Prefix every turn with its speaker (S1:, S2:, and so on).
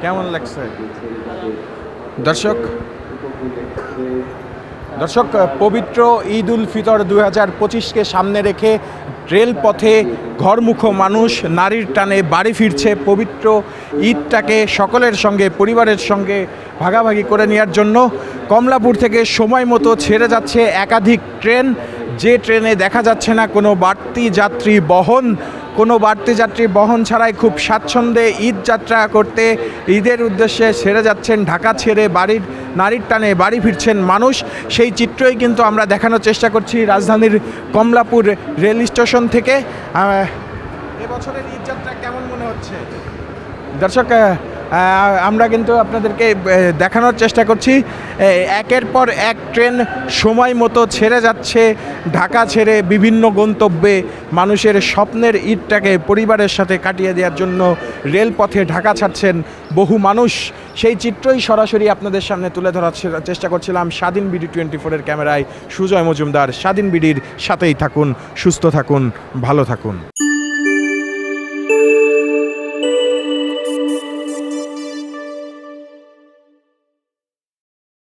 S1: কেমন লাগছে? দর্শক দর্শক পবিত্র ঈদ উল ফিতর 2025কে সামনে রেখে রেলপথে ঘরমুখো মানুষ নারীর টানে বাড়ি ফিরছে পবিত্র ঈদটাকে সকলের সঙ্গে পরিবারের সঙ্গে ভাগাভাগি করে নেওয়ার জন্য। কমলাপুর থেকে সময় মতো ছেড়ে যাচ্ছে একাধিক ট্রেন, যে ট্রেনে দেখা যাচ্ছে না কোনো বাড়তি যাত্রী বহন ছাড়াই খুব স্বাচ্ছন্দ্যে ঈদ যাত্রা করতে ঈদের উদ্দেশ্যে ছেড়ে যাচ্ছেন ঢাকা ছেড়ে নারীর টানে বাড়ি ফিরছেন মানুষ। সেই চিত্রই কিন্তু আমরা দেখানোর চেষ্টা করছি রাজধানীর কমলাপুর রেল স্টেশন থেকে। এবছরের ঈদ যাত্রা কেমন মনে হচ্ছে দর্শক? আমরা কিন্তু আপনাদেরকে দেখানোর চেষ্টা করছি একের পর এক ট্রেন সময় মতো ছেড়ে যাচ্ছে ঢাকা ছেড়ে বিভিন্ন গন্তব্যে মানুষের স্বপ্নের ঈদটাকে পরিবারের সাথে কাটিয়ে দেওয়ার জন্য রেলপথে ঢাকা ছাড়ছেন বহু মানুষ। সেই চিত্রই সরাসরি আপনাদের সামনে তুলে ধরার চেষ্টা করছিলাম স্বাধীন বিডি 24-এর ক্যামেরায় সুজয় মজুমদার। স্বাধীন বিডির সাথেই থাকুন, সুস্থ থাকুন, ভালো থাকুন।